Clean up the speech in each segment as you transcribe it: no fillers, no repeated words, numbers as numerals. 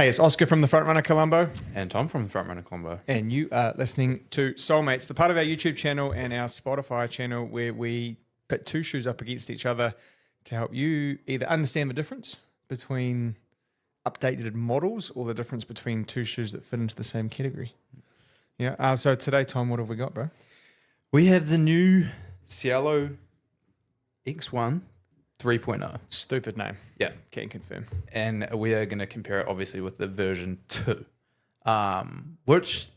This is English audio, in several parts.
Hey, it's Oska from the Frontrunner Colombo. And Tom from Frontrunner Colombo. And you are listening to Soulmates, the part of our YouTube channel and our Spotify channel where we put two shoes up against each other to help you either understand the difference between updated models or the difference between two shoes that fit into the same category. Yeah. So today, Tom, what have we got, bro? We have the new Cielo X1 3.0. Stupid name. Yeah. Can confirm. And we are going to compare it obviously with the version 2, which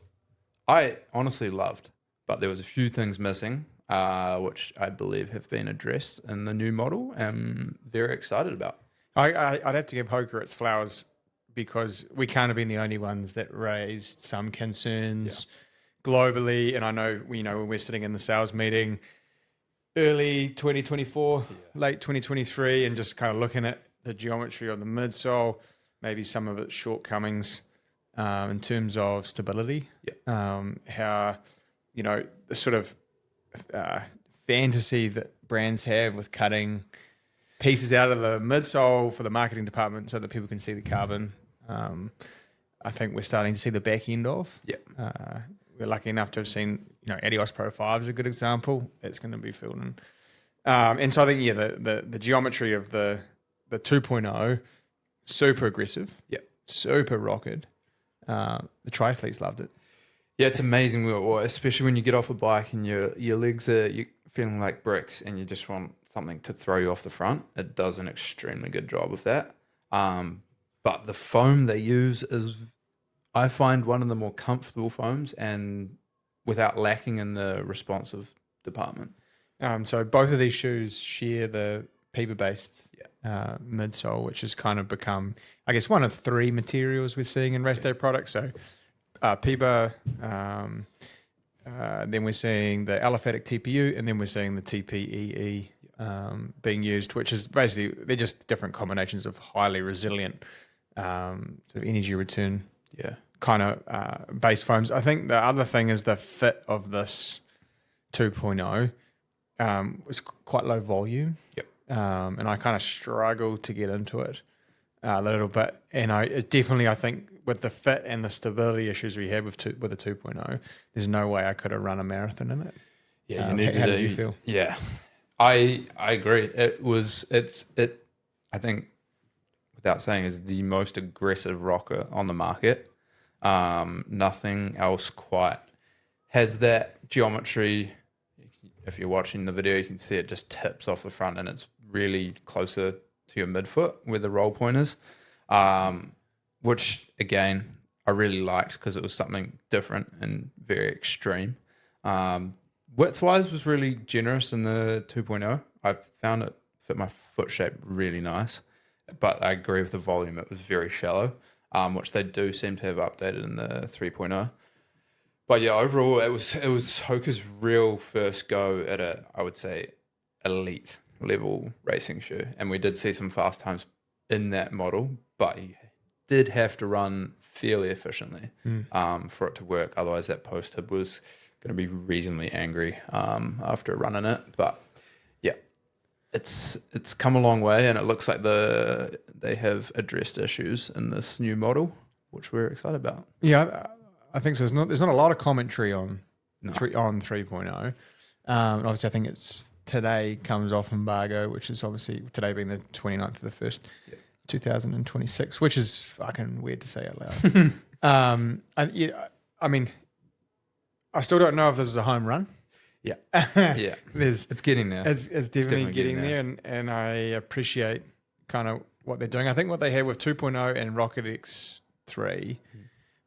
I honestly loved, but there was a few things missing, which I believe have been addressed in the new model and very excited about. I'd have to give Hoka its flowers because we can't have been the only ones that raised some concerns globally. And I know, when we're sitting in the sales meeting early 2024, late 2023, and just kind of looking at the geometry of the midsole, maybe some of its shortcomings in terms of stability, how, the sort of fantasy that brands have with cutting pieces out of the midsole for the marketing department so that people can see the carbon. I think we're starting to see the back end of. We're lucky enough to have seen, Adios Pro 5 is a good example. That's going to be filled in. And so I think, the geometry of the 2.0, super aggressive, super rocket. The triathletes loved it. Yeah, it's amazing, especially when you get off a bike and your legs are feeling like bricks and you just want something to throw you off the front. It does an extremely good job of that. But the foam they use is, I find, one of the more comfortable foams and without lacking in the responsive department. So both of these shoes share the PEBA-based midsole, which has kind of become, I guess, one of three materials we're seeing in race day products. So PEBA, then we're seeing the aliphatic TPU, and then we're seeing the TPEE being used, which is basically, they're just different combinations of highly resilient sort of energy return kind of base foams. I think the other thing is the fit of this 2.0 was quite low volume. And I kind of struggled to get into it a little bit. And it's definitely, I think, with the fit and the stability issues we have with the 2.0, there's no way I could have run a marathon in it. Yeah, how did you feel? Yeah, I agree. I think, without saying, is the most aggressive rocker on the market. Nothing else quite has that geometry. If you're watching the video, you can see it just tips off the front and it's really closer to your midfoot where the roll point is, which, again, I really liked because it was something different and very extreme. Width-wise was really generous in the 2.0. I found it fit my foot shape really nice, but I agree with the volume. It was very shallow, which they do seem to have updated in the 3.0. But yeah, overall, it was Hoka's real first go at I would say, elite level racing shoe. And we did see some fast times in that model, but you did have to run fairly efficiently for it to work. Otherwise, that post hib was going to be reasonably angry after running it. But yeah, it's come a long way, and it looks like they have addressed issues in this new model, which we're excited about. Yeah, I think so. There's not a lot of commentary on 3.0. Obviously, I think it's today comes off embargo, which is obviously today being the 29th of the 1st, 2026, which is fucking weird to say out loud. I mean, I still don't know if this is a home run. Yeah, it's getting there. It's definitely getting there, and I appreciate kind of what they're doing. I think what they have with 2.0 and Rocket X3,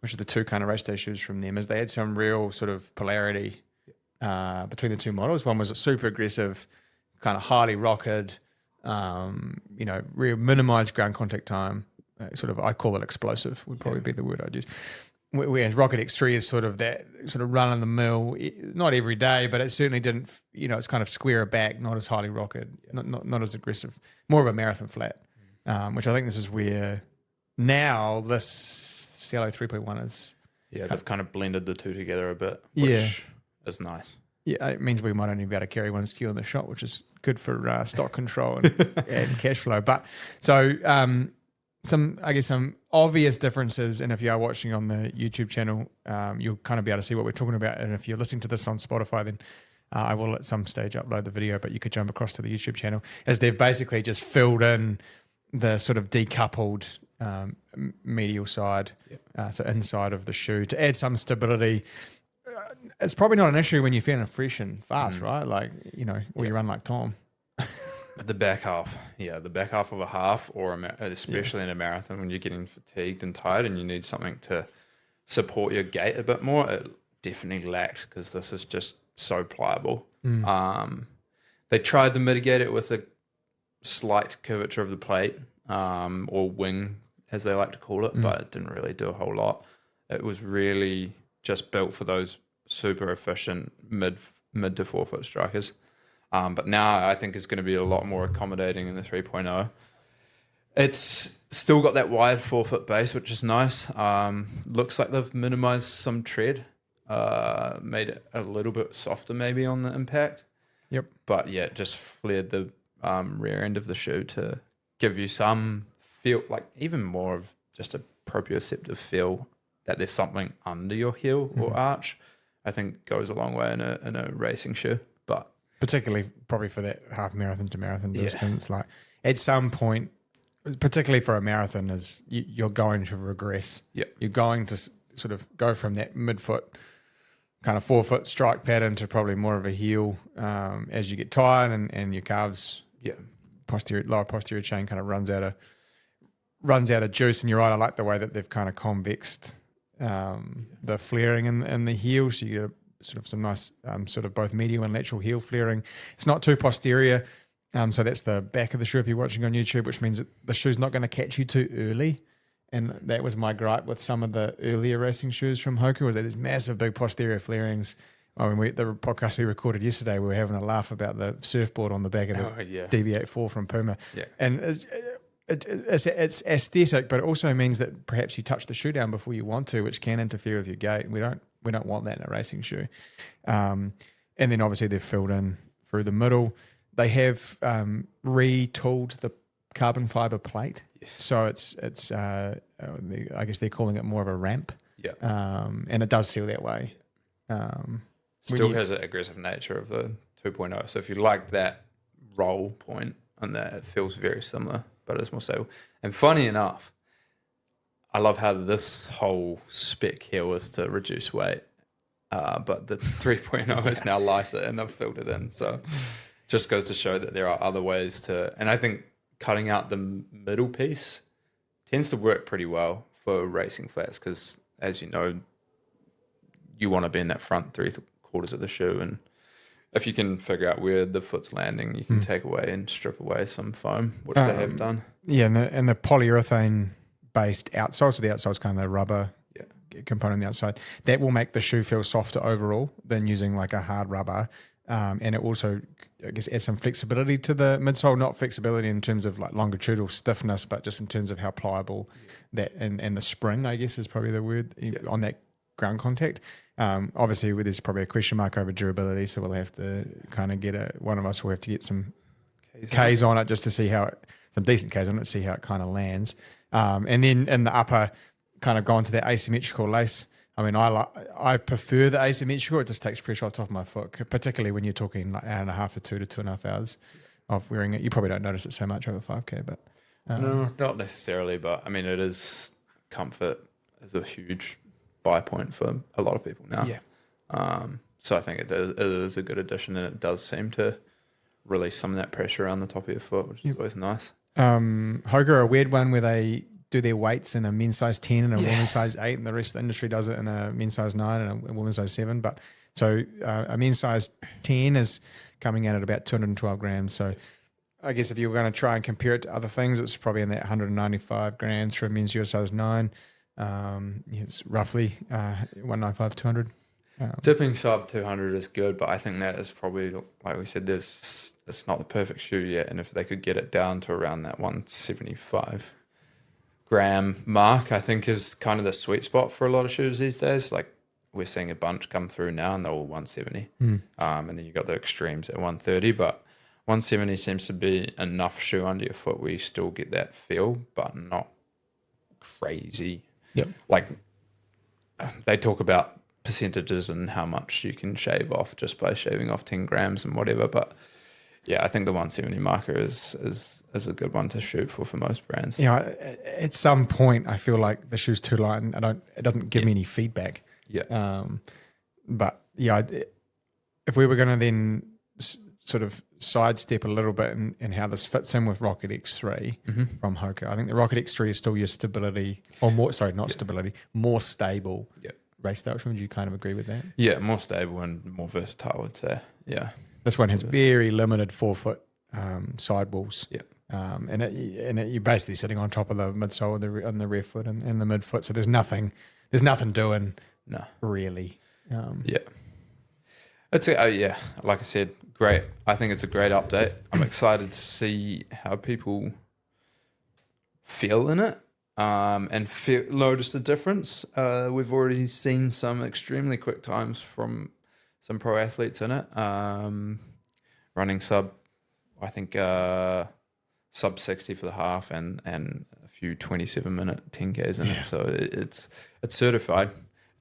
which are the two kind of race day shoes from them, is they had some real sort of polarity between the two models. One was a super aggressive, kind of highly rocketed, real minimized ground contact time. I'd call it explosive would probably be the word I'd use. Whereas Rocket X3 is sort of that sort of run of the mill, not every day, but it certainly didn't, it's kind of square back, not as highly rocketed, not as aggressive, more of a marathon flat, which I think this is where now this Cielo 3.1 is. Yeah, they've kind of blended the two together a bit, which is nice. Yeah, it means we might only be able to carry one SKU in the shop, which is good for stock control and cash flow. But so some obvious differences, and if you are watching on the YouTube channel, you'll kind of be able to see what we're talking about. And if you're listening to this on Spotify, then I will at some stage upload the video, but you could jump across to the YouTube channel, as they've basically just filled in the sort of decoupled medial side, so inside of the shoe, to add some stability. It's probably not an issue when you're feeling fresh and fast, right? Like, or you run like Tom. The back half, the back half of a half, or especially in a marathon when you're getting fatigued and tired and you need something to support your gait a bit more, it definitely lacked, because this is just so pliable. They tried to mitigate it with a slight curvature of the plate, or wing, as they like to call it, but it didn't really do a whole lot. It was really just built for those super efficient mid to 4 foot strikers. But now I think it's going to be a lot more accommodating in the 3.0. It's still got that wide 4 foot base, which is nice. Looks like they've minimized some tread, made it a little bit softer maybe on the impact. Yep. But yeah, just flared the rear end of the shoe to give you some feel, like even more of just a proprioceptive feel that there's something under your heel or arch. I think goes a long way in a racing shoe. But particularly probably for that half marathon to marathon distance, like at some point, particularly for a marathon, is you're going to regress. You're going to sort of go from that midfoot kind of 4 foot strike pattern to probably more of a heel as you get tired, and your calves, lower posterior chain kind of runs out of juice. And you're right, I like the way that they've kind of convexed the flaring in the heel, so you get sort of some nice sort of both medial and lateral heel flaring. It's not too posterior, so that's the back of the shoe if you're watching on YouTube, which means that the shoe's not going to catch you too early. And that was my gripe with some of the earlier racing shoes from Hoka, was that there's massive big posterior flarings. I mean, the podcast we recorded yesterday, we were having a laugh about the surfboard on the back of the DV84 from Puma. And it's aesthetic, but it also means that perhaps you touch the shoe down before you want to, which can interfere with your gait. We don't want that in a racing shoe. And then obviously they've filled in through the middle. They have retooled the carbon fiber plate. So it's I guess they're calling it more of a ramp. And it does feel that way. Still has an aggressive nature of the 2.0. So if you like that roll point on that, it feels very similar, but it's more stable. And funny enough, I love how this whole spec here was to reduce weight, but the 3.0 is now lighter and they've filled it in. So just goes to show that there are other ways to, and I think cutting out the middle piece tends to work pretty well for racing flats, because as you know, you want to be in that front 3/4 of the shoe, and if you can figure out where the foot's landing, you can take away and strip away some foam, which they have done. Yeah, and the polyurethane based outsole, so the outside's kind of the rubber component on the outside, that will make the shoe feel softer overall than using like a hard rubber. And it also, I guess, adds some flexibility to the midsole, not flexibility in terms of like longitudinal stiffness, but just in terms of how pliable that, and the spring, I guess, is probably the word on that ground contact. Obviously, there's probably a question mark over durability, so we'll have to kind of one of us will have to get some Ks on it just to see some decent Ks on it, see how it kind of lands. And then in the upper, kind of gone to that asymmetrical lace. I mean, I prefer the asymmetrical. It just takes pressure off the top of my foot, particularly when you're talking like hour and a half or 2 to 2.5 hours of wearing it. You probably don't notice it so much over 5K, but no, not necessarily. But I mean, it is comfort is a huge buy point for a lot of people now. So I think it is a good addition, and it does seem to release some of that pressure around the top of your foot, which is always nice. Hoka are a weird one where they do their weights in a men's size 10 and a women's size 8, and the rest of the industry does it in a men's size 9 and a women's size 7. But so a men's size 10 is coming in at about 212 grams. So I guess if you were going to try and compare it to other things, it's probably in that 195 grams for a men's US size 9. It's roughly 195, 200. Dipping sub 200 is good, but I think that is probably, like we said, it's not the perfect shoe yet. And if they could get it down to around that 175 gram mark, I think is kind of the sweet spot for a lot of shoes these days. Like we're seeing a bunch come through now and they're all 170. And then you've got the extremes at 130, but 170 seems to be enough shoe under your foot where you still get that feel, but not crazy. Yep. Like they talk about percentages and how much you can shave off just by shaving off 10 grams and whatever. But yeah, I think the 170 marker is a good one to shoot for most brands. You know, at some point I feel like the shoe's too light and it doesn't give me any feedback. Yeah. But yeah, if we were going to then sort of sidestep a little bit in how this fits in with Rocket X3 from Hoka, I think the Rocket X3 is still your stability, or more, sorry, not stability, more stable race style. Would you kind of agree with that? Yeah, more stable and more versatile, I'd say. Yeah. This one has very limited forefoot sidewalls. Yeah. And you're basically sitting on top of the midsole and the rear foot and the midfoot. So there's nothing doing. No. Really. Yeah. It's like I said, great. I think it's a great update. I'm excited to see how people feel in it and notice the difference. We've already seen some extremely quick times from some pro athletes in it. Running sub 60 for the half and a few 27-minute 10Ks in it. So it's certified.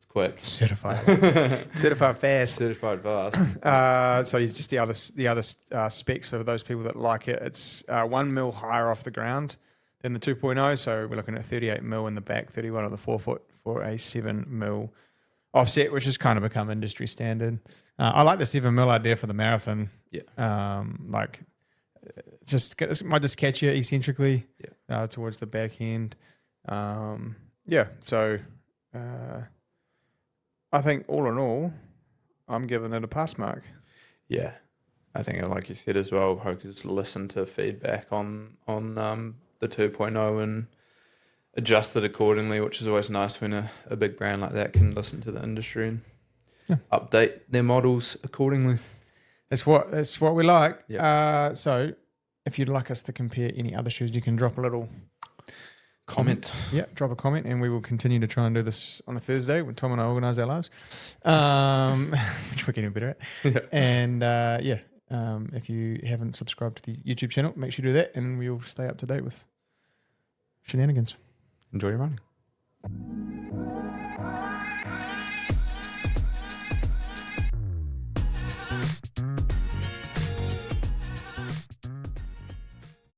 Quick. Certified fast. Certified fast. So just the other specs for those people that like it. It's 1 mil higher off the ground than the 2.0. So we're looking at 38 mil in the back, 31 on the forefoot for a 7 mil offset, which has kind of become industry standard. I like the 7 mil idea for the marathon. Yeah. It might just catch you eccentrically towards the back end. So. I think all in all, I'm giving it a pass mark. Yeah, I think like you said as well, Hoka's listened to feedback on the 2.0 and adjusted accordingly, which is always nice when a big brand like that can listen to the industry and update their models accordingly. That's what we like. Yeah. So if you'd like us to compare any other shoes, you can drop a little comment. Yeah, drop a comment, and we will continue to try and do this on a Thursday when Tom and I organise our lives, which we're getting better at. Yeah. And if you haven't subscribed to the YouTube channel, make sure you do that, and we'll stay up to date with shenanigans. Enjoy your running.